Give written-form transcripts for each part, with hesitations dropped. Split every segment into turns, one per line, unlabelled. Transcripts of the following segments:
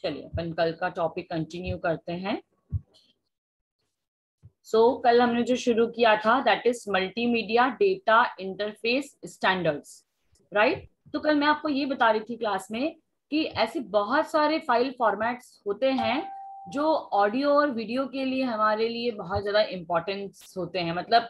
चलिए अपन कल का टॉपिक कंटिन्यू करते हैं। कल हमने जो शुरू किया था that is multimedia data interface standards, right. तो कल मैं आपको ये बता रही थी क्लास में कि ऐसे बहुत सारे फाइल फॉर्मेट्स होते हैं जो ऑडियो और वीडियो के लिए हमारे लिए बहुत ज्यादा इम्पोर्टेंस होते हैं। मतलब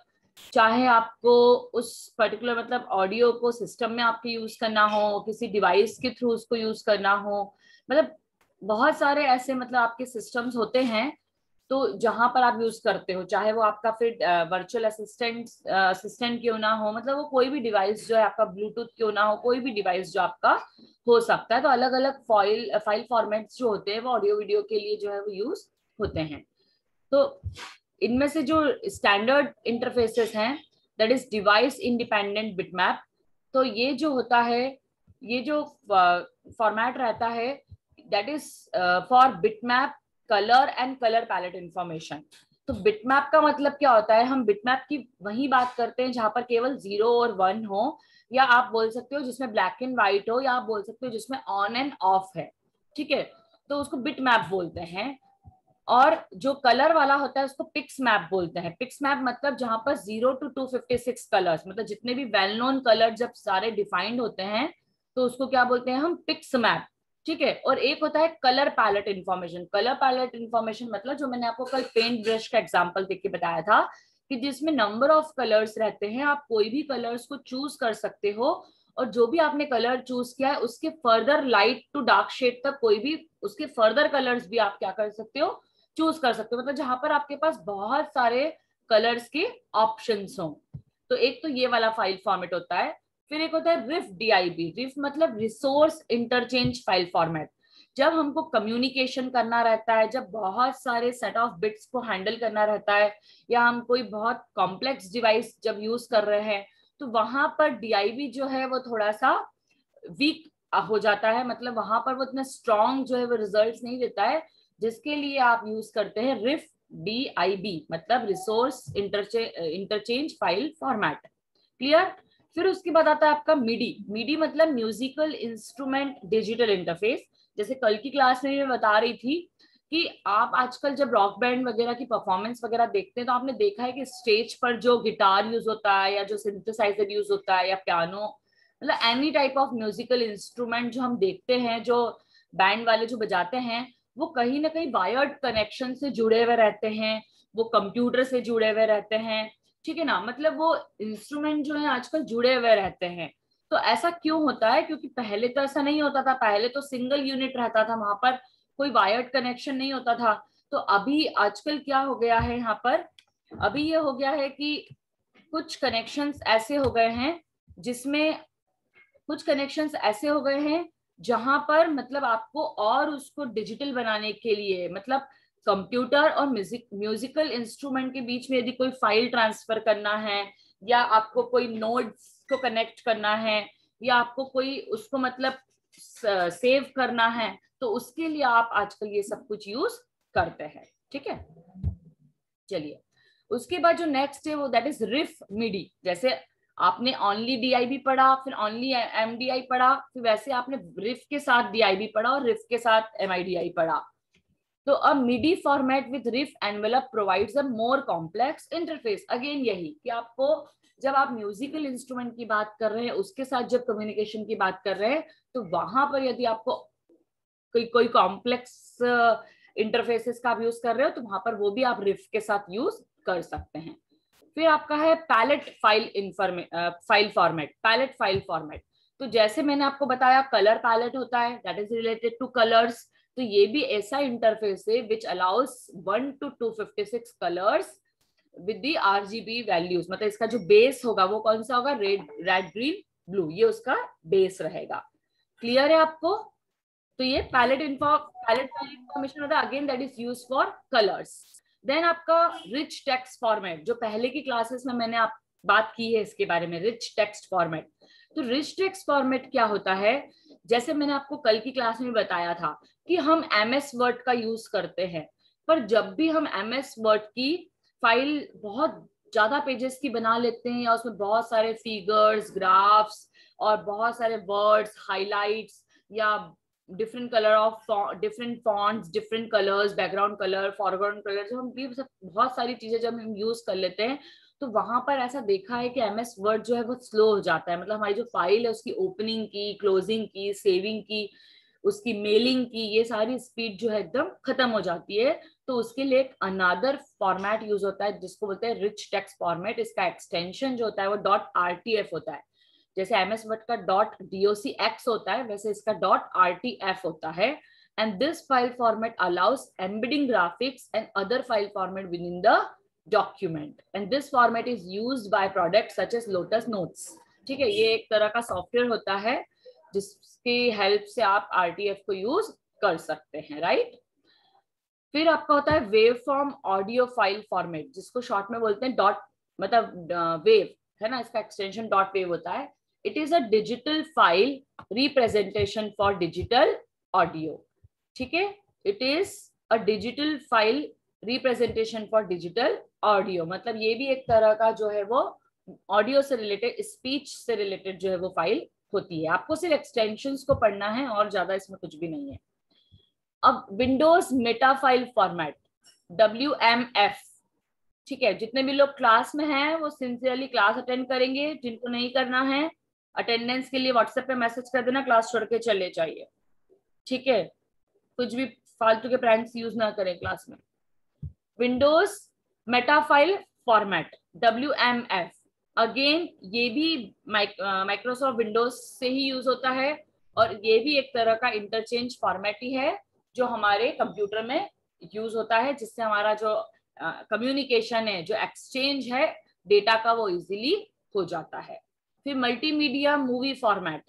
चाहे आपको उस पर्टिकुलर मतलब ऑडियो को सिस्टम में आपके यूज करना हो, किसी डिवाइस के थ्रू उसको यूज करना हो, मतलब बहुत सारे ऐसे मतलब आपके सिस्टम्स होते हैं तो जहां पर आप यूज करते हो, चाहे वो आपका फिर वर्चुअल असिस्टेंट क्यों ना हो, मतलब वो कोई भी डिवाइस जो है आपका, ब्लूटूथ क्यों ना हो, कोई भी डिवाइस जो आपका हो सकता है। तो अलग अलग फाइल फॉर्मेट्स जो होते हैं वो ऑडियो वीडियो के लिए जो है वो यूज होते हैं। तो इनमें से जो स्टैंडर्ड इंटरफेसेस हैं that is device independent bitmap. तो ये जो होता है, ये जो फॉर्मेट रहता है that is for bitmap colour and colour palette information. तो बिटमैप का मतलब क्या होता है, हम बिटमैप की वही बात करते हैं जहां पर केवल 0 और 1 हो, या आप बोल सकते हो जिसमें ब्लैक एंड व्हाइट हो, या आप बोल सकते हो जिसमें ऑन एंड ऑफ है, ठीक है। तो उसको बिटमैप बोलते हैं। और जो कलर वाला होता है उसको पिक्स मैप बोलते हैं। पिक्स मैप मतलब जहां पर 0 to 256 कलर्स, मतलब जितने भी वेल नोन कलर जब सारे डिफाइंड होते हैं तो उसको क्या बोलते हैं हम, पिक्स मैप, ठीक है। और एक होता है colour palette information. Colour palette information मतलब जो मैंने आपको कल पेंट ब्रश का एग्जांपल देख के बताया था कि जिसमें नंबर ऑफ कलर्स रहते हैं, आप कोई भी कलर्स को चूज कर सकते हो और जो भी आपने कलर चूज किया है उसके further light to dark shade तक कोई भी उसके फर्दर कलर्स भी आप क्या कर सकते हो, चूज कर सकते हो। मतलब जहां पर आपके पास बहुत सारे कलर्स के ऑप्शंस हों। तो एक तो ये वाला फाइल फॉर्मेट होता है। फिर एक होता है रिफ DIB। रिफ मतलब रिसोर्स इंटरचेंज फाइल फॉर्मेट। जब हमको कम्युनिकेशन करना रहता है, जब बहुत सारे सेट ऑफ बिट्स को हैंडल करना रहता है, या हम कोई बहुत कॉम्प्लेक्स डिवाइस जब यूज कर रहे हैं, तो वहां पर DIB जो है वो थोड़ा सा वीक हो जाता है। मतलब वहां पर वो इतना स्ट्रॉन्ग जो है वो रिजल्ट्स नहीं देता है, जिसके लिए आप यूज करते हैं रिफ DIB, मतलब resource interchange file format. Clear. फिर उसके बाद आता है आपका मिडी। मिडी मतलब म्यूजिकल इंस्ट्रूमेंट डिजिटल इंटरफेस। जैसे कल की क्लास में मैं बता रही थी कि आप आजकल जब रॉक बैंड वगैरह की परफॉर्मेंस वगैरह देखते हैं तो आपने देखा है कि स्टेज पर जो गिटार यूज होता है, या जो सिंथेसाइजर यूज होता है, या पियानो, मतलब any type of musical instrument जो हम देखते हैं, जो बैंड वाले जो बजाते हैं, वो कहीं ना कहीं वायर्ड कनेक्शन से जुड़े हुए रहते हैं, वो कंप्यूटर से जुड़े हुए रहते हैं, ठीक है ना। मतलब वो इंस्ट्रूमेंट जो है आजकल जुड़े हुए रहते हैं। तो ऐसा क्यों होता है, क्योंकि पहले तो ऐसा नहीं होता था। पहले तो सिंगल यूनिट रहता था, वहां पर कोई वायर्ड कनेक्शन नहीं होता था। तो अभी आजकल क्या हो गया है यहाँ पर, अभी ये हो गया है कि कुछ कनेक्शंस ऐसे हो गए हैं जिसमें कुछ कनेक्शंस ऐसे हो गए हैं जहां पर मतलब आपको और उसको डिजिटल बनाने के लिए, मतलब कंप्यूटर और म्यूजिकल इंस्ट्रूमेंट के बीच में यदि कोई फाइल ट्रांसफर करना है, या आपको कोई नोड्स को कनेक्ट करना है, या आपको कोई उसको मतलब सेव करना है, तो उसके लिए आप आजकल ये सब कुछ यूज करते हैं, ठीक है। चलिए उसके बाद जो नेक्स्ट है वो दैट इज रिफ मिडी। जैसे आपने ओनली DIB पढ़ा, फिर ओनली MDI पढ़ा, फिर वैसे आपने रिफ के साथ DIB पढ़ा और रिफ के साथ MIDI पढ़ा। तो अब MIDI format with RIFF envelope provides a more complex interface. Again यही कि आपको जब आप म्यूजिकल इंस्ट्रूमेंट की बात कर रहे हैं, उसके साथ जब कम्युनिकेशन की बात कर रहे हैं, तो वहां पर यदि आपको कोई कोई कॉम्प्लेक्स इंटरफेसेस का आप यूज कर रहे हो, तो वहां पर वो भी आप रिफ के साथ यूज कर सकते हैं। फिर आपका है palette file format. Palette file format, तो जैसे मैंने आपको बताया कलर पैलेट होता है that is related to colours. तो ये भी ऐसा इंटरफेस है which allows 1 to 256 colours with the RGB values. मतलब इसका जो बेस होगा वो कौन सा होगा, रेड ग्रीन ब्लू, ये उसका बेस रहेगा। क्लियर है आपको। तो ये पैलेट फाइल इंफॉर्मेशन होता है, again that is use for colours. Then आपका रिच टेक्स्ट फॉर्मेट, जो पहले की क्लासेस में मैंने आप बात की है इसके बारे में, रिच टेक्स्ट फॉर्मेट। तो रिच टेक्स्ट फॉर्मेट क्या होता है, जैसे मैंने आपको कल की क्लास में बताया था कि हम MS वर्ड का यूज करते हैं, पर जब भी हम MS वर्ड की फाइल बहुत ज्यादा पेजेस की बना लेते हैं, या उसमें बहुत सारे फिगर्स, ग्राफ्स और बहुत सारे वर्ड्स, हाइलाइट्स, या different colour of different fonts, different colours, background colour, foreground colour, जब हम ये सब बहुत सारी चीजें जब हम यूज कर लेते हैं तो वहां पर ऐसा देखा है कि एमएस वर्ड जो है वो स्लो हो जाता है। मतलब हमारी जो फाइल है उसकी ओपनिंग की, क्लोजिंग की, सेविंग की, उसकी मेलिंग की, ये सारी स्पीड जो है एकदम खत्म हो जाती है। तो उसके लिए एक अनदर फॉर्मेट यूज होता है जिसको बोलते हैं रिच टेक्स्ट फॉर्मेट। इसका एक्सटेंशन जो होता है वो .rtf होता है। जैसे एमएस वर्ड का .docx होता है वैसे इसका .rtf होता है। And this file format allows embedding graphics and other file format within the document and this format is used by product such as Lotus Notes. ठीक है, ये एक तरह का सॉफ्टवेयर होता है जिसकी हेल्प से आप आरटीएफ को यूज कर सकते हैं, राइट। फिर आपका होता है wave form audio file format, जिसको शॉर्ट में बोलते हैं डॉट, मतलब वेव है ना, इसका एक्सटेंशन डॉट वेव होता है। It is a digital file representation for digital audio. ठीक है, it is a digital file representation for digital audio, मतलब ये भी एक तरह का जो है वो ऑडियो से रिलेटेड, स्पीच से रिलेटेड जो है वो फाइल होती है। आपको सिर्फ एक्सटेंशंस को पढ़ना है और ज्यादा इसमें कुछ भी नहीं है। अब Windows Meta file format WMF। ठीक है, जितने भी लोग क्लास में हैं वो सिंसियरली क्लास अटेंड करेंगे, जिनको नहीं करना है अटेंडेंस के लिए व्हाट्सएप पे मैसेज कर देना, क्लास छोड़ के चले जाइए। ठीक है, कुछ भी फालतू के प्रैंक्स यूज ना करें क्लास में। Windows Meta file format WMF, again ये भी माइक्रोसॉफ्ट विंडोज से ही यूज होता है और ये भी एक तरह का इंटरचेंज फॉर्मेट ही है जो हमारे कंप्यूटर में यूज होता है, जिससे हमारा जो कम्युनिकेशन है, जो एक्सचेंज है डेटा का, वो इजीली हो जाता है। फिर मल्टीमीडिया मूवी फॉर्मेट,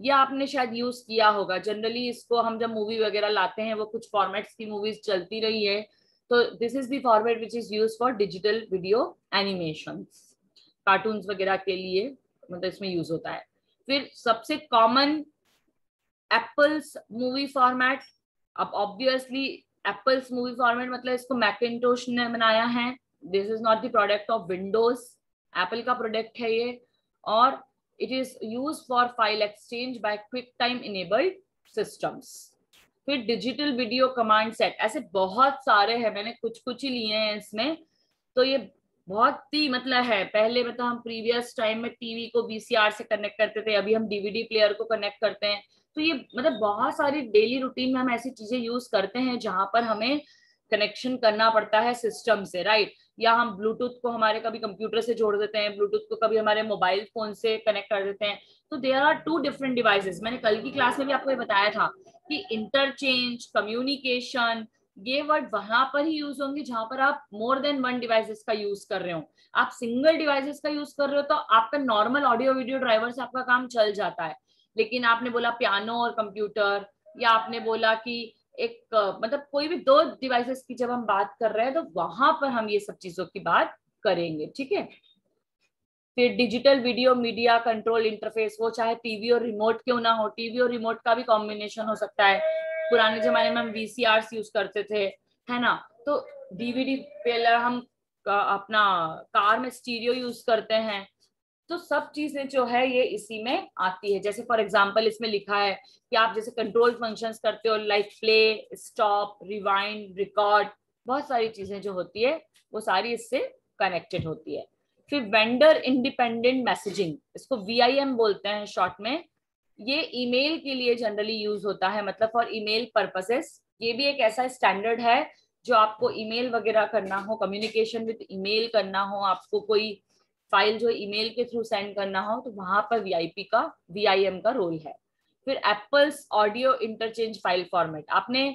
ये आपने शायद यूज किया होगा। जनरली इसको हम जब मूवी वगैरह लाते हैं, वो कुछ फॉर्मेट्स की मूवीज चलती रही है, तो this is the format which is use for digital video animations, cartoons वगैरह के लिए, मतलब इसमें यूज होता है। फिर सबसे कॉमन एप्पल्स मूवी फॉर्मेट। अब ऑब्वियसली एप्पल्स मूवी फॉर्मेट मतलब इसको मैकिन्टोश ने बनाया है, this is not the product of Windows, Apple का प्रोडक्ट है ये, और it is use for file exchange bye quick time enabled systems. फिर डिजिटल वीडियो कमांड सेट, ऐसे बहुत सारे हैं, मैंने कुछ कुछ ही लिए हैं इसमें। तो ये बहुत ही मतलब है, पहले मतलब हम प्रीवियस टाइम में टीवी को VCR से कनेक्ट करते थे, अभी हम DVD प्लेयर को कनेक्ट करते हैं। तो ये मतलब बहुत सारी डेली रूटीन में हम ऐसी चीजें यूज करते हैं जहां पर हमें कनेक्शन करना पड़ता है सिस्टम से, राइट। या हम ब्लूटूथ को हमारे कभी कंप्यूटर से जोड़ देते हैं, ब्लूटूथ को कभी हमारे मोबाइल फोन से कनेक्ट कर देते हैं। तो there are two different devices. मैंने कल की क्लास में भी आपको ये बताया था कि इंटरचेंज, कम्युनिकेशन, ये वर्ड वहां पर ही यूज होंगे जहां पर आप मोर देन वन डिवाइसेस का यूज कर रहे हो। आप सिंगल डिवाइसेस का यूज कर रहे हो तो आपका नॉर्मल ऑडियो वीडियो ड्राइवर से आपका काम चल जाता है। लेकिन आपने बोला पियानो और कंप्यूटर, या आपने बोला कि एक मतलब कोई भी दो डिवाइसेस की जब हम बात कर रहे हैं तो वहां पर हम ये सब चीजों की बात करेंगे। ठीक है, फिर digital video media control interface, वो चाहे टीवी और रिमोट क्यों ना हो, टीवी और रिमोट का भी कॉम्बिनेशन हो सकता है। पुराने जमाने में हम VCRs यूज करते थे, है ना, तो DVD प्लेयर हम अपना कार में स्टीरियो यूज करते हैं। तो सब चीजें जो है ये इसी में आती है। जैसे फॉर एग्जांपल इसमें लिखा है कि आप जैसे कंट्रोल फंक्शंस करते हो, like play, stop, rewind, record, बहुत सारी चीजें जो होती है वो सारी इससे कनेक्टेड होती है। फिर वेंडर इंडिपेंडेंट मैसेजिंग, इसको VIM बोलते हैं शॉर्ट में। ये ईमेल के लिए जनरली यूज होता है, मतलब फॉर ईमेल पर्पसेस। ये भी एक ऐसा स्टैंडर्ड है जो आपको ईमेल वगैरह करना हो, कम्युनिकेशन विद ईमेल करना हो, आपको कोई फाइल जो ईमेल के थ्रू सेंड करना हो, तो वहां पर VIM का रोल है। फिर apples audio interchange file format, आपने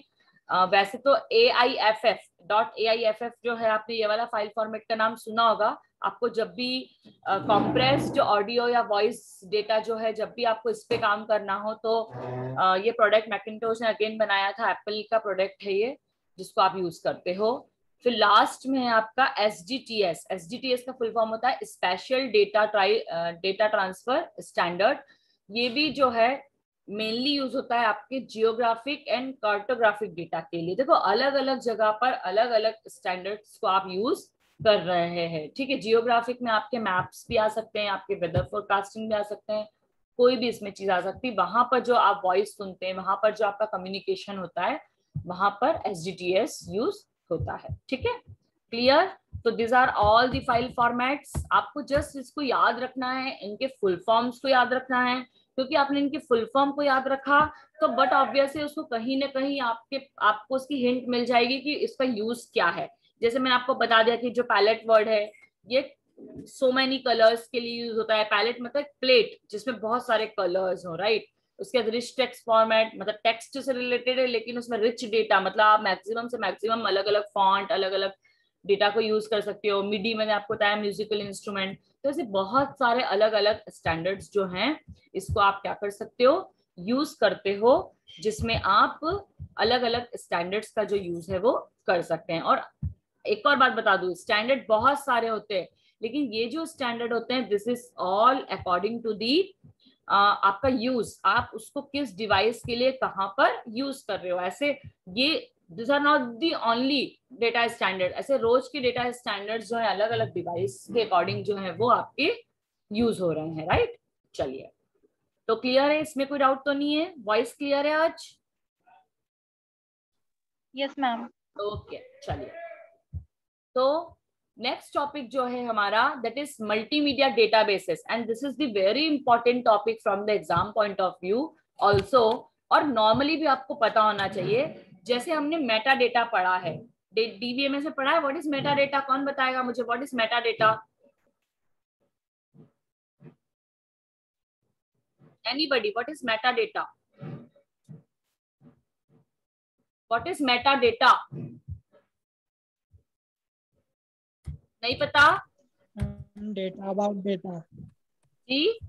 वैसे तो AIFF जो है, आपने ये वाला फाइल फॉर्मेट का नाम सुना होगा। आपको जब भी कॉम्प्रेस्ड ऑडियो या वॉइस डेटा जो है, जब भी आपको इस पे काम करना हो, तो ये प्रोडक्ट मैकिन्टोश ने अगेन बनाया था, एप्पल का प्रोडक्ट है ये, जिसको आप यूज करते हो। फिर लास्ट में है आपका SGTS का फुल फॉर्म होता है स्पेशल डेटा ट्रांसफर स्टैंडर्ड। ये भी जो है मेनली यूज होता है आपके जियोग्राफिक एंड कार्टोग्राफिक डेटा के लिए। देखो अलग अलग जगह पर अलग अलग स्टैंडर्ड्स को आप यूज कर रहे हैं। ठीक है, जियोग्राफिक में आपके मैप्स भी आ सकते हैं, आपके वेदर फोरकास्टिंग भी आ सकते हैं, कोई भी इसमें चीज आ सकती है। वहां पर जो आप वॉइस सुनते हैं, वहां पर जो आपका कम्युनिकेशन होता है, वहां पर SDTS यूज होता है। ठीक है, क्लियर? तो this are all the file formats. आपको जस्ट इसको याद रखना है, इनके फुल फॉर्म्स को याद रखना है, क्योंकि आपने इनके फुल फॉर्म को याद रखा तो बट ऑब्वियसली उसको कहीं ना कहीं आपको उसकी हिंट मिल जाएगी कि इसका यूज क्या है। जैसे मैंने आपको बता दिया कि जो पैलेट वर्ड है ये सो मेनी कलर्स के लिए यूज होता है। पैलेट मतलब प्लेट जिसमें बहुत सारे कलर्स हो, राइट। उसके बाद रिच टेक्स्ट फॉर्मेट, मतलब टेक्स्ट से रिलेटेड है लेकिन उसमें रिच डेटा, मतलब आप मैक्सिमम से मैक्सिमम अलग अलग फॉन्ट, अलग अलग डेटा को यूज कर सकते हो। मिडी मैंने आपको बताया, म्यूजिकल इंस्ट्रूमेंट। तो ऐसे बहुत सारे अलग अलग स्टैंडर्ड्स जो हैं, इसको आप क्या कर सकते हो, यूज करते हो, जिसमें आप अलग अलग स्टैंडर्ड्स का जो यूज है वो कर सकते हैं। और एक और बात बता दूं, स्टैंडर्ड बहुत सारे होते हैं, लेकिन ये जो स्टैंडर्ड होते हैं this is all according to the आपका यूज, आप उसको किस डिवाइस के लिए कहां पर यूज कर रहे हो। ऐसे ये this are not the only data standard, ऐसे रोज के डेटा स्टैंडर्ड जो है अलग अलग डिवाइस के अकॉर्डिंग जो है वो आपके यूज हो रहे हैं, राइट। चलिए, तो क्लियर है, इसमें कोई डाउट तो नहीं है? वॉइस क्लियर है आज?
Yes ma'am.
ओके, चलिए। तो नेक्स्ट टॉपिक जो है हमारा that is multimedia databases, and this is the very important topic from the exam point of view also. और नॉर्मली भी आपको पता होना चाहिए। जैसे हमने मेटा डेटा पढ़ा है, DBMS में पढ़ा है। What is meta data? कौन बताएगा मुझे what is meta data? Anybody, what is meta data? What is meta data? नहीं पता?
डेटा अबाउट डेटा,
जी,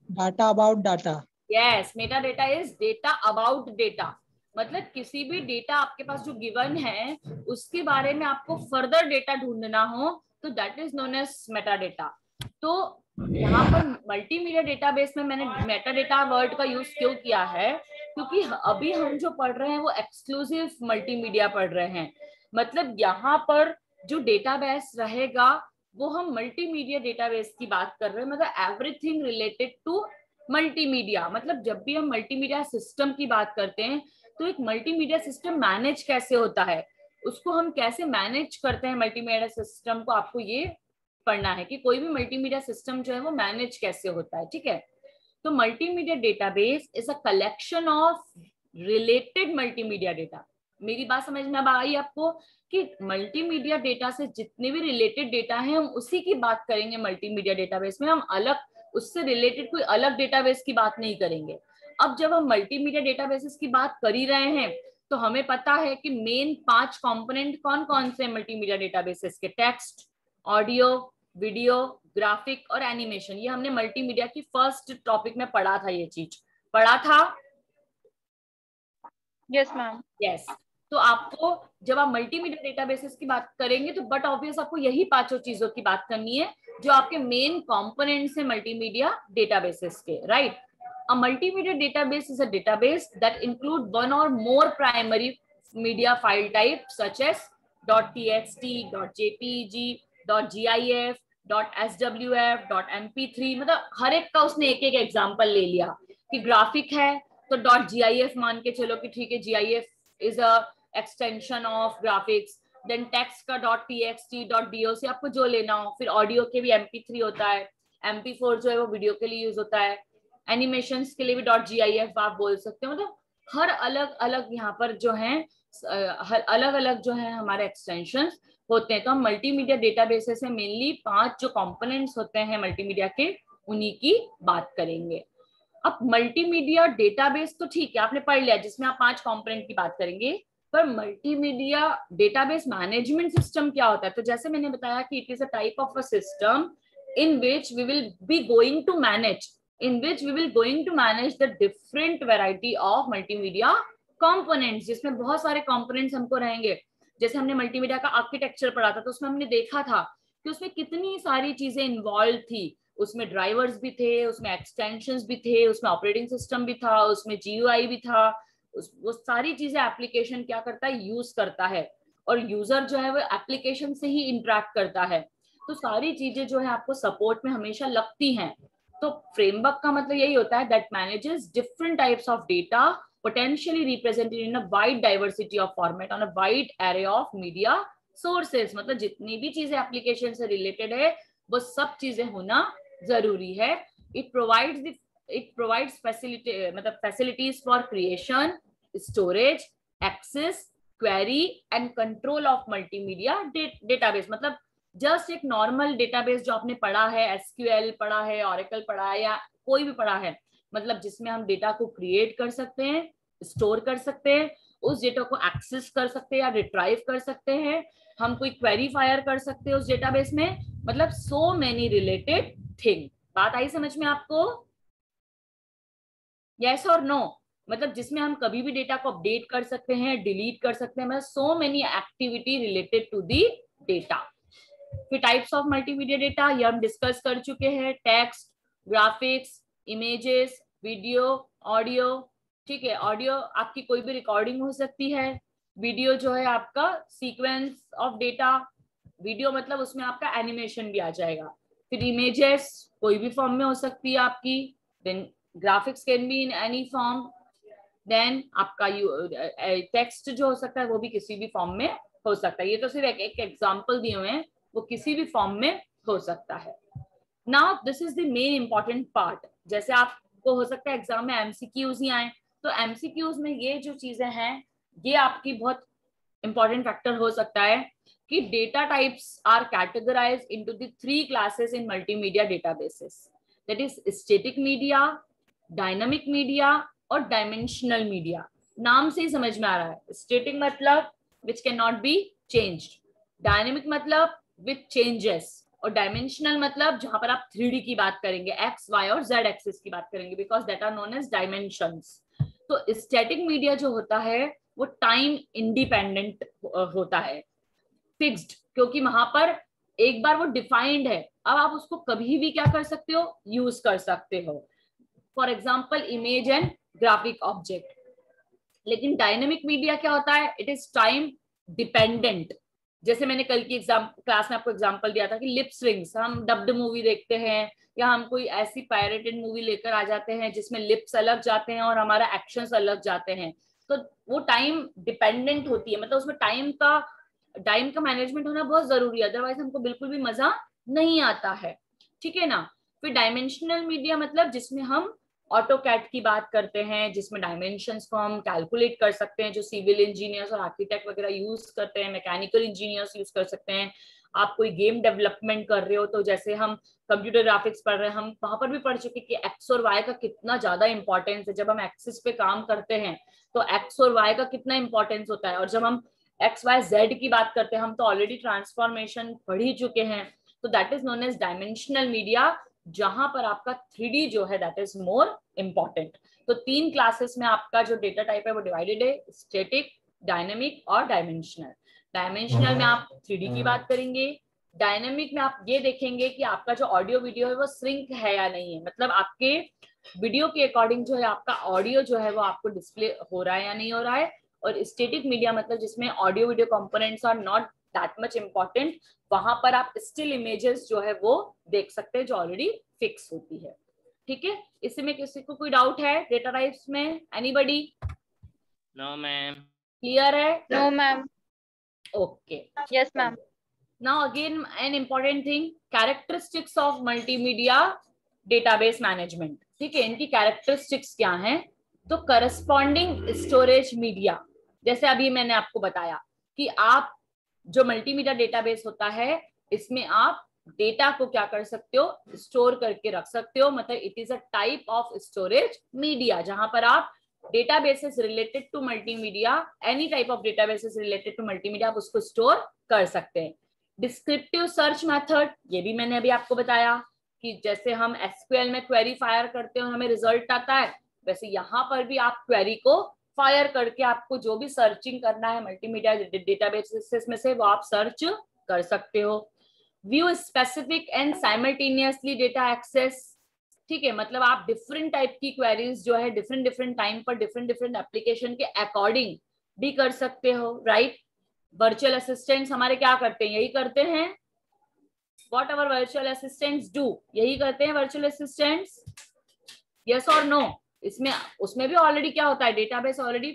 data about data.
Yes, meta data is data about data. मतलब किसी भी डेटा आपके पास जो गिवन है उसके बारे में आपको फर्दर डेटा ढूंढना हो तो that is known as meta data. तो यहाँ पर मल्टीमीडिया डेटाबेस में मैंने मेटा डेटा वर्ड का यूज क्यों किया है, क्योंकि अभी हम जो पढ़ रहे हैं वो एक्सक्लूसिव मल्टीमीडिया पढ़ रहे हैं। मतलब यहाँ पर जो डेटाबेस रहेगा वो हम मल्टीमीडिया डेटाबेस की बात कर रहे हैं, मतलब एवरीथिंग रिलेटेड टू मल्टीमीडिया। मतलब जब भी हम मल्टीमीडिया सिस्टम की बात करते हैं तो एक मल्टीमीडिया सिस्टम मैनेज कैसे होता है, उसको हम कैसे मैनेज करते हैं मल्टीमीडिया सिस्टम को, आपको ये पढ़ना है कि कोई भी मल्टीमीडिया सिस्टम जो है वो मैनेज कैसे होता है। ठीक है, तो multimedia database is a collection of related multimedia data. मेरी बात समझ में अब आई आपको कि मल्टीमीडिया डेटा से जितने भी रिलेटेड डेटा है हम उसी की बात करेंगे मल्टीमीडिया डेटाबेस में, हम अलग उससे रिलेटेड कोई अलग डेटाबेस की बात नहीं करेंगे। अब जब हम मल्टीमीडिया डेटाबेसेस की बात कर ही रहे हैं तो हमें पता है कि मेन 5 कंपोनेंट कौन कौन से मल्टीमीडिया डेटाबेसेस के, टेक्स्ट, ऑडियो, वीडियो, ग्राफिक और एनिमेशन। ये हमने मल्टीमीडिया की फर्स्ट टॉपिक में पढ़ा था, ये चीज पढ़ा था।
Yes ma'am.
यस, तो आपको जब आप मल्टीमीडिया डेटाबेसेस की बात करेंगे तो बट ऑब्वियस आपको यही 5 चीजों की बात करनी है जो आपके मेन कंपोनेंट्स हैं मल्टीमीडिया डेटाबेसेस के, right. A multimedia database is a database that include one or more primary media file types such as .txt, .jpeg, .gif, .swf, .mp3। मतलब हर एक का उसने एक एक एग्जांपल ले लिया कि ग्राफिक है तो .gif मान के चलो कि ठीक है, GIF is a extension of graphics। Then text का .txt, .doc आपको जो लेना हो। फिर ऑडियो के भी MP3 होता है, MP4 जो है वो वीडियो के लिए यूज होता है। एनिमेशंस के लिए भी .gif आप बोल सकते हो। मतलब हर अलग अलग यहाँ पर जो है हर अलग अलग जो है हमारे एक्सटेंशंस होते हैं। तो हम मल्टीमीडिया डेटाबेसेस में मेनली 5 जो कंपोनेंट्स होते हैं मल्टीमीडिया के, उन्हीं की बात करेंगे। अब मल्टीमीडिया डेटाबेस तो ठीक है आपने पढ़ लिया जिसमें आप 5 कंपोनेंट की बात करेंगे, पर मल्टीमीडिया डेटाबेस मैनेजमेंट सिस्टम क्या होता है? तो जैसे मैंने बताया कि it is a type of a system in which we will be going to manage the different variety of multimedia components, जिसमें बहुत सारे components हमको रहेंगे। जैसे हमने मल्टीमीडिया का आर्किटेक्चर पढ़ा था तो उसमें हमने देखा था कि उसमें कितनी सारी चीजें इन्वॉल्व थी। उसमें ड्राइवर्स भी थे, उसमें एक्सटेंशंस भी थे, उसमें ऑपरेटिंग सिस्टम भी था, उसमें GUI भी था। वो सारी चीजें एप्लीकेशन क्या करता है, यूज करता है, और यूजर जो है वो एप्लीकेशन से ही इंटरेक्ट करता है। तो सारी चीजें जो है आपको सपोर्ट में हमेशा लगती हैं। तो फ्रेमवर्क का मतलब यही होता है that manages different types of data potentially represented in a wide diversity of format on a wide array of media sources. मतलब जितनी भी चीजें एप्लीकेशन से रिलेटेड है वो सब चीजें होना जरूरी है. It provides facility मतलब facilities for creation, storage, access, query and control of multimedia database. मतलब जस्ट एक नॉर्मल डेटाबेस जो आपने पढ़ा है, एसक्यूएल पढ़ा है, ऑरेकल पढ़ा है या कोई भी पढ़ा है, मतलब जिसमें हम डेटा को क्रिएट कर सकते हैं, स्टोर कर सकते हैं, उस डेटा को एक्सेस कर सकते हैं या रिट्राइव कर सकते हैं, हम कोई क्वेरी फायर कर सकते हैं उस डेटाबेस में, मतलब सो मेनी रिलेटेड थिंग. बात आई समझ में आपको? यस और नो? मतलब जिसमें हम कभी भी डेटा को अपडेट कर सकते हैं, डिलीट कर सकते हैं, मतलब so many activity related to the data. फिर टाइप्स ऑफ मल्टीमीडिया डेटा ये हम डिस्कस कर चुके हैं. Text, graphics, images, video, audio. ठीक है, ऑडियो आपकी कोई भी रिकॉर्डिंग हो सकती है. वीडियो जो है आपका सीक्वेंस ऑफ डेटा. वीडियो मतलब उसमें आपका एनिमेशन भी आ जाएगा. फिर इमेजेस कोई भी फॉर्म में हो सकती है आपकी. Then graphics can be in any form. Then आपका टेक्स्ट जो हो सकता है वो भी किसी भी फॉर्म में हो सकता है. ये तो सिर्फ एक एग्जाम्पल दिए हुए हैं, वो किसी भी फॉर्म में हो सकता है. Now this is the main important part. जैसे आपको हो सकता है एग्जाम में एमसीक्यूज ही आए, तो एमसीक्यूज में ये जो चीजें हैं ये आपकी बहुत इंपॉर्टेंट फैक्टर हो सकता है कि data types are categorized into the 3 classes in multimedia databases. That is static media, dynamic media और डायमेंशनल मीडिया. नाम से ही समझ में आ रहा है. स्टैटिक मतलब which can not be changed, dynamic मतलब विथ चेंजेस, और डायमेंशनल मतलब जहां पर आप 3D की बात करेंगे, एक्स वाई और जेड एक्सिस की बात करेंगे, because that are known as dimensions. तो स्टैटिक मीडिया जो होता है वो टाइम इंडिपेंडेंट होता है, फिक्स्ड, क्योंकि वहां पर एक बार वो डिफाइंड है. अब आप उसको कभी भी क्या कर सकते हो, यूज कर सकते हो. For example image and graphic object. लेकिन डायनेमिक मीडिया क्या होता है, इट इज टाइम डिपेंडेंट. जैसे मैंने कल की एग्जाम क्लास में आपको एग्जांपल दिया था कि लिप स्विंग्स, हम डब्ड मूवी देखते हैं या हम कोई ऐसी पायरेटेड मूवी लेकर आ जाते हैं जिसमें लिप्स अलग जाते हैं और हमारा एक्शंस अलग जाते हैं, तो वो टाइम डिपेंडेंट होती है. मतलब उसमें टाइम का मैनेजमेंट होना बहुत जरूरी है, अदरवाइज हमको बिल्कुल भी मजा नहीं आता है. ठीक है ना. फिर डायमेंशनल मीडिया मतलब जिसमें हम ऑटोकैड की बात करते हैं, जिसमें डायमेंशंस को हम कैलकुलेट कर सकते हैं, जो सिविल इंजीनियर्स और आर्किटेक्ट वगैरह यूज करते हैं, मैकेनिकल इंजीनियर्स यूज कर सकते हैं. आप कोई गेम डेवलपमेंट कर रहे हो तो जैसे हम कंप्यूटर ग्राफिक्स पढ़ रहे हैं, हम वहां पर भी पढ़ चुके कि एक्स और वाई का कितना ज्यादा इंपॉर्टेंस है. जब हम एक्सिस पे काम करते हैं तो एक्स और वाई का कितना इंपॉर्टेंस होता है, और जब हम एक्स वाई जेड की बात करते हैं, हम तो ऑलरेडी ट्रांसफॉर्मेशन पढ़ ही चुके हैं. तो that is known as dimensional media, जहां पर आपका 3D जो है दैट इज मोर इंपॉर्टेंट. तो 3 क्लासेस में आपका जो डेटा टाइप है वो डिवाइडेड है, स्टैटिक, डायनेमिक और डायमेंशनल. डायमेंशनल में आप 3D की बात करेंगे. डायनेमिक में आप ये देखेंगे कि आपका जो ऑडियो वीडियो है वो श्रिंक है या नहीं है, मतलब आपके वीडियो के अकॉर्डिंग जो है आपका ऑडियो जो है वो आपको डिस्प्ले हो रहा है या नहीं हो रहा है. और स्टैटिक मीडिया मतलब जिसमें audio video components are not that much important, वहां पर आप स्टिल इमेजेस जो है वो देख सकते हैं जो ऑलरेडी फिक्स होती है. ठीक है, इसमें किसी को कोई डाउट है डेटा टाइप्स में? एनीबडी?
No ma'am.
क्लियर है?
No ma'am.
Okay.
Yes ma'am.
Now again an important thing, characteristics of multimedia database management. ठीक है, इनकी कैरेक्टरिस्टिक्स क्या हैं? तो करस्पॉन्डिंग स्टोरेज मीडिया, जैसे अभी मैंने आपको बताया कि आप जो मल्टीमीडिया डेटाबेस होता है इसमें आप डेटा को क्या कर सकते हो, स्टोर करके रख सकते हो. मतलब it is a type of storage media जहां पर आप databases related to multimedia, any type of databases related to multimedia, आप उसको स्टोर कर सकते हैं. डिस्क्रिप्टिव सर्च मेथड, ये भी मैंने अभी आपको बताया कि जैसे हम एसक्यूएल में क्वेरी फायर करते हैं और हमें रिजल्ट आता है, वैसे यहाँ पर भी आप क्वेरी को फायर करके आपको जो भी सर्चिंग करना है मल्टीमीडिया डेटाबेसेस में से वो आप सर्च कर सकते हो. View specific and simultaneously data access. ठीक है, मतलब आप डिफरेंट टाइप की क्वेरीज जो है डिफरेंट टाइम पर डिफरेंट एप्लीकेशन के अकॉर्डिंग भी कर सकते हो. राइट. वर्चुअल असिस्टेंट्स हमारे क्या करते हैं, यही करते हैं. What our virtual assistants do, यही करते हैं वर्चुअल असिस्टेंट्स, यस और नो? इसमें उसमें भी ऑलरेडी क्या होता है, डेटाबेस ऑलरेडी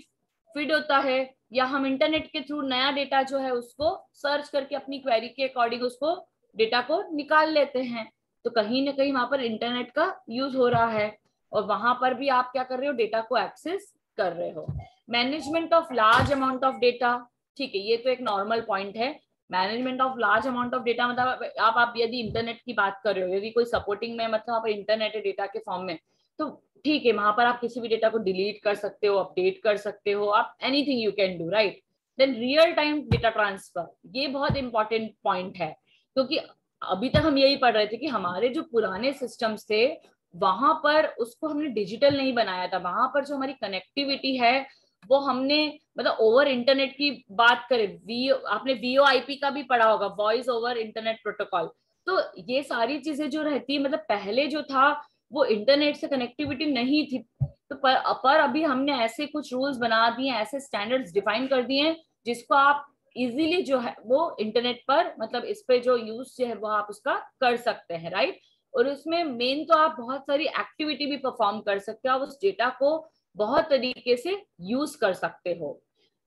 फीड होता है, या हम इंटरनेट के थ्रू नया डेटा जो है उसको सर्च करके अपनी क्वेरी के अकॉर्डिंग उसको डेटा को निकाल लेते हैं। तो कहीं ना कहीं वहां पर इंटरनेट का यूज हो रहा है और वहां पर भी आप क्या कर रहे हो, डेटा को एक्सेस कर रहे हो। Management of large amount of data, ठीक है, ये तो एक नॉर्मल पॉइंट है। Management of large amount of data मतलब आप यदि इंटरनेट की बात कर रहे हो, यदि कोई सपोर्टिंग में मतलब आप इंटरनेट है डेटा के फॉर्म में, तो ठीक है, वहां पर आप किसी भी डेटा को डिलीट कर सकते हो, अपडेट कर सकते हो, आप anything you can do, right. Then real time data transfer, ये बहुत इंपॉर्टेंट पॉइंट है, क्योंकि अभी तक हम यही पढ़ रहे थे कि हमारे जो पुराने सिस्टम्स थे वहां पर उसको हमने डिजिटल नहीं बनाया था, वहां पर जो हमारी कनेक्टिविटी है वो हमने मतलब ओवर इंटरनेट की बात करें, आपने VoIP का भी पढ़ा होगा, वॉइस ओवर इंटरनेट प्रोटोकॉल। तो ये सारी चीजें जो रहती है, मतलब पहले जो था वो इंटरनेट से कनेक्टिविटी नहीं थी, तो पर अभी हमने ऐसे कुछ रूल्स बना दिए, ऐसे स्टैंडर्ड्स डिफाइन कर दिए जिसको आप इजीली जो है वो इंटरनेट पर मतलब इस पे जो यूज जो है वो आप उसका कर सकते हैं, राइट। और उसमें मेन तो आप बहुत सारी एक्टिविटी भी परफॉर्म कर सकते हो, आप उस डेटा को बहुत तरीके से यूज कर सकते हो।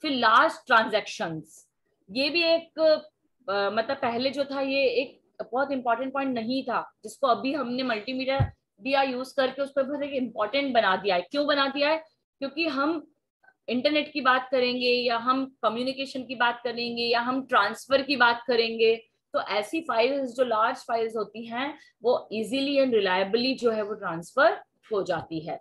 फिर लास्ट ट्रांजैक्शंस, ये भी एक मतलब पहले जो था ये एक बहुत इंपॉर्टेंट पॉइंट नहीं था, जिसको अभी हमने मल्टीमीडिया यूज करके उस पर बहुत एक इम्पोर्टेंट बना दिया है। क्यों बना दिया है? क्योंकि हम इंटरनेट की बात करेंगे या हम कम्युनिकेशन की बात करेंगे या हम ट्रांसफर की बात करेंगे, तो ऐसी फाइल्स जो लार्ज फाइल्स होती हैं वो इजीली एंड रिलायबली जो है वो ट्रांसफर हो जाती है।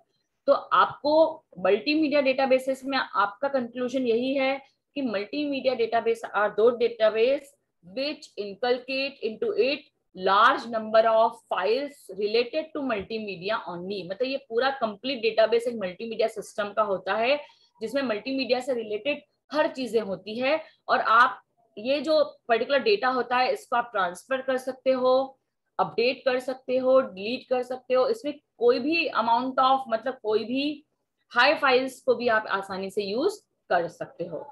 तो आपको मल्टीमीडिया डेटाबेसेस में आपका कंक्लूजन यही है कि मल्टीमीडिया डेटाबेस आर दो database which inculcate into it large number of files related to multimedia only। मतलब ये पूरा कंप्लीट डेटाबेस एक मल्टीमीडिया सिस्टम का होता है जिसमें मल्टीमीडिया से रिलेटेड हर चीजें होती है, और आप ये जो पर्टिकुलर डेटा होता है इसको आप ट्रांसफर कर सकते हो, अपडेट कर सकते हो, डिलीट कर सकते हो। इसमें कोई भी अमाउंट ऑफ मतलब कोई भी हाई फाइल्स को भी आप आसानी से यूज कर सकते हो।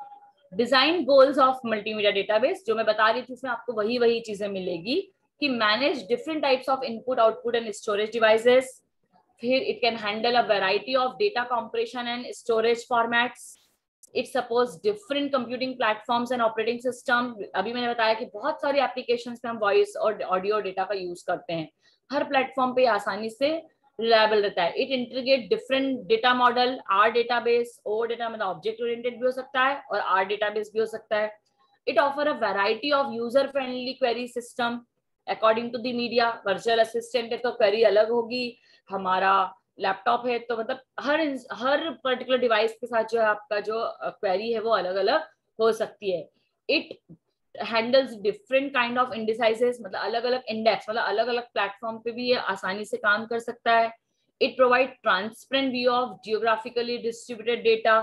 Design goals of multimedia database, जो मैं बता रही थी उसमें आपको वही चीजें मिलेगी कि manage different types of input output and storage devices, फिर it can handle a variety of data compression and storage formats, it supports different computing platforms and operating system. अभी मैंने बताया कि बहुत सारी एप्लीकेशंस में हम वॉइस और ऑडियो डेटा का यूज करते हैं, हर प्लेटफॉर्म पे आसानी से रिलायबल रहता है। It integrate different data model, R database, O data मतलब ऑब्जेक्ट ओरिएंटेड भी हो सकता है और आर डेटाबेस भी हो सकता है। It offer a variety of user friendly query system according to the media. Virtual assistant है तो क्वेरी अलग होगी, हमारा लैपटॉप है तो मतलब हर पर्टिकुलर डिवाइस के साथ जो है आपका जो क्वेरी है वो अलग अलग हो सकती है। It handles different kind of indices, मतलब अलग अलग इंडेक्स, मतलब अलग अलग प्लेटफॉर्म पे भी ये आसानी से काम कर सकता है। It provide transparent view of geographically distributed data,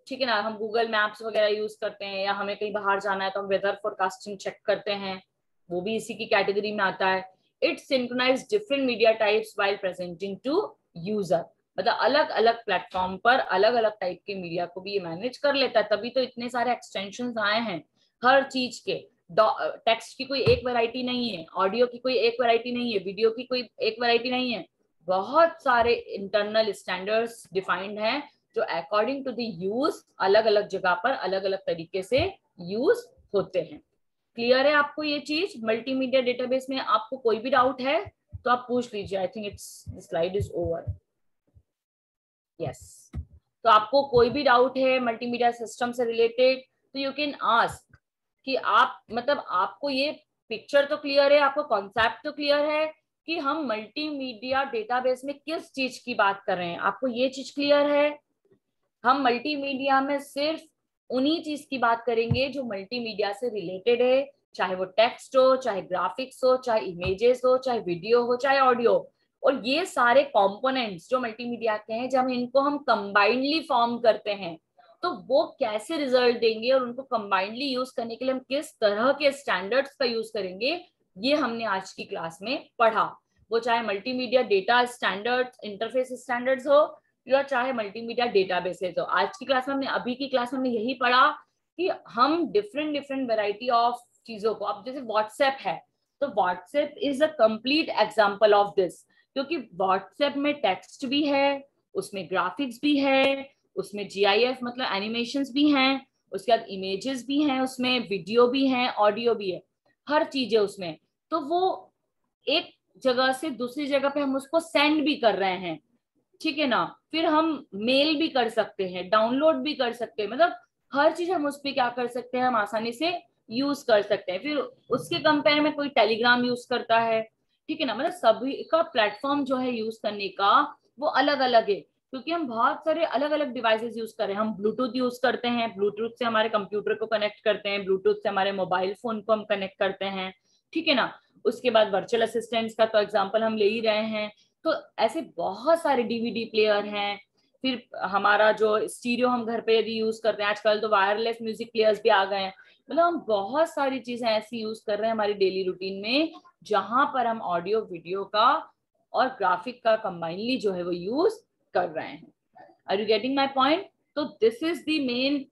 ठीक है ना, हम गूगल मैप्स वगैरह यूज करते हैं या हमें कहीं बाहर जाना है तो हम वेदर फोरकास्टिंग चेक करते हैं, वो भी इसी की कैटेगरी में आता है। It synchronize different media types while presenting to user, मतलब अलग अलग प्लेटफॉर्म पर अलग अलग टाइप के मीडिया को भी ये मैनेज कर लेता है, तभी तो इतने सारे एक्सटेंशंस आए हैं हर चीज के। टेक्स्ट की कोई एक वैरायटी नहीं है, ऑडियो की कोई एक वैरायटी नहीं है, वीडियो की कोई एक वैरायटी नहीं है, बहुत सारे इंटरनल स्टैंडर्ड्स डिफाइंड हैं जो अकॉर्डिंग टू द यूज अलग अलग जगह पर अलग अलग तरीके से यूज होते हैं। क्लियर है आपको ये चीज? मल्टीमीडिया डेटाबेस में आपको कोई भी डाउट है तो आप पूछ लीजिए। I think it's the slide is over. Yes, तो आपको कोई भी डाउट है मल्टीमीडिया सिस्टम से रिलेटेड तो यू कैन आस्क कि आप मतलब आपको ये पिक्चर तो क्लियर है, आपको कॉन्सेप्ट तो क्लियर है कि हम मल्टीमीडिया डेटाबेस में किस चीज की बात कर रहे हैं, आपको ये चीज क्लियर है? हम मल्टीमीडिया में सिर्फ उन्हीं चीज की बात करेंगे जो मल्टीमीडिया से रिलेटेड है, चाहे वो टेक्स्ट हो, चाहे ग्राफिक्स हो, चाहे इमेजेस हो, चाहे वीडियो हो, चाहे ऑडियो। और ये सारे कंपोनेंट्स जो मल्टीमीडिया के हैं, जब इनको हम कंबाइंडली फॉर्म करते हैं तो वो कैसे रिजल्ट देंगे और उनको कंबाइंडली यूज करने के लिए हम किस तरह के स्टैंडर्ड्स का यूज करेंगे, ये हमने आज की क्लास में पढ़ा। वो चाहे multimedia data standards, interface standards हो या चाहे मल्टीमीडिया डेटाबेसेस हो। आज की क्लास में हमने अभी की क्लास में हमने यही पढ़ा कि हम डिफरेंट डिफरेंट वैरायटी ऑफ चीजों को, अब जैसे व्हाट्सएप है, तो WhatsApp is a complete example of this, क्योंकि व्हाट्सएप में टेक्स्ट भी है, उसमें ग्राफिक्स भी है, उसमें GIF मतलब एनिमेशंस भी हैं, उसके बाद इमेजेस भी हैं, उसमें वीडियो भी है, ऑडियो भी है, हर चीज है उसमें। तो वो एक जगह से दूसरी जगह पे हम उसको सेंड भी कर रहे हैं, ठीक है ना, फिर हम मेल भी कर सकते हैं, डाउनलोड भी कर सकते हैं, मतलब हर चीज हम उस पर क्या कर सकते हैं, हम आसानी से यूज कर सकते हैं। फिर उसके कंपेयर में कोई टेलीग्राम यूज करता है, ठीक है ना, मतलब सभी का प्लेटफॉर्म जो है यूज करने का वो अलग अलग है, क्योंकि हम बहुत सारे अलग अलग डिवाइसेस यूज कर रहे हैं। हम ब्लूटूथ यूज करते हैं, ब्लूटूथ से हमारे कंप्यूटर को कनेक्ट करते हैं, ब्लूटूथ से हमारे मोबाइल फोन को हम कनेक्ट करते हैं, ठीक है ना। उसके बाद वर्चुअल असिस्टेंट्स का तो एग्जांपल हम ले ही रहे हैं। तो ऐसे बहुत सारे DVD प्लेयर हैं। फिर हमारा जो स्टीरियो हम घर पे यदि यूज करते हैं, आजकल तो वायरलेस म्यूजिक प्लेयर्स भी आ गए हैं, मतलब हम बहुत सारी चीजें ऐसी यूज कर रहे हैं हमारी डेली रूटीन में, जहां पर हम ऑडियो वीडियो का और ग्राफिक का कंबाइनली जो है वो यूज कर रहे हैं। Are you getting my point? तो this is the main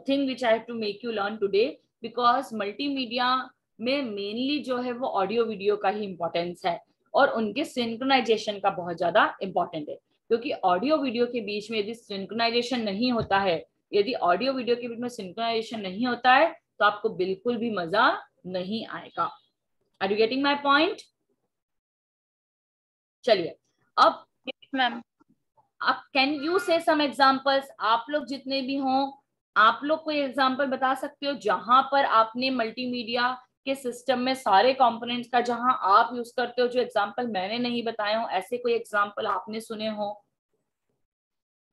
thing which I have to make you learn today, because multimedia में मेनली जो है वो ऑडियो वीडियो का ही इंपॉर्टेंस है, और उनके सिंक्रोनाइजेशन का बहुत ज्यादा इंपॉर्टेंट है, क्योंकि ऑडियो वीडियो के बीच में यदि सिंक्रोनाइजेशन नहीं होता है, यदि ऑडियो वीडियो के बीच में सिंक्रोनाइजेशन नहीं होता है, तो आपको बिल्कुल भी मजा नहीं आएगा। Are you getting my point? चलिए अब
मैम
आप कैन यू से सम एग्जांपल्स, आप लोग जितने भी हों, आप लोग कोई एग्जांपल बता सकते हो जहां पर आपने मल्टीमीडिया के सिस्टम में सारे कंपोनेंट्स का जहां आप यूज करते हो, जो एग्जांपल मैंने नहीं बताए हो, ऐसे कोई एग्जांपल आपने सुने हो।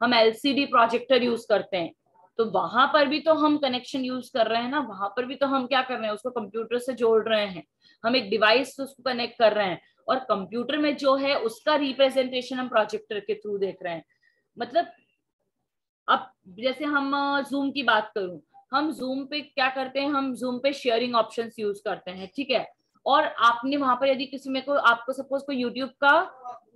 हम LCD प्रोजेक्टर यूज करते हैं, तो वहां पर भी तो हम कनेक्शन यूज कर रहे हैं ना, वहां पर भी तो हम क्या कर रहे हैं, उसको कंप्यूटर से जोड़ रहे हैं, हम एक डिवाइस से उसको कनेक्ट कर रहे हैं, और कंप्यूटर में जो है उसका रिप्रेजेंटेशन हम प्रोजेक्टर के थ्रू देख रहे हैं। मतलब अब जैसे हम जूम की बात करूं, हम जूम पे क्या करते हैं, हम जूम पे शेयरिंग ऑप्शंस यूज करते हैं, ठीक है। और आपने वहां पर यदि किसी में को आपको सपोज कोई यूट्यूब का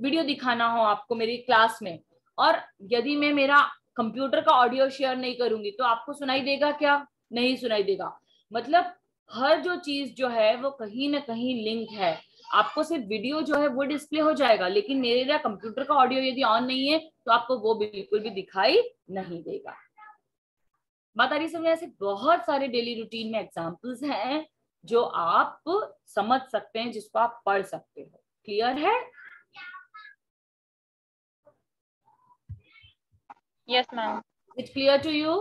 वीडियो दिखाना हो आपको मेरी क्लास में, और यदि मैं मेरा कंप्यूटर का ऑडियो शेयर नहीं करूंगी, तो आपको सुनाई देगा क्या? नहीं सुनाई देगा। मतलब हर जो चीज जो है वो कहीं ना कहीं लिंक है। आपको सिर्फ वीडियो जो है वो डिस्प्ले हो जाएगा, लेकिन मेरा कंप्यूटर का ऑडियो यदि ऑन नहीं है तो आपको वो बिल्कुल भी दिखाई नहीं देगा। बात आ रही समझ? ऐसे बहुत सारे डेली रूटीन में एग्जांपल्स हैं जो आप समझ सकते हैं, जिसको आप पढ़ सकते हो। क्लियर है?
Yes ma'am.
It clear to you?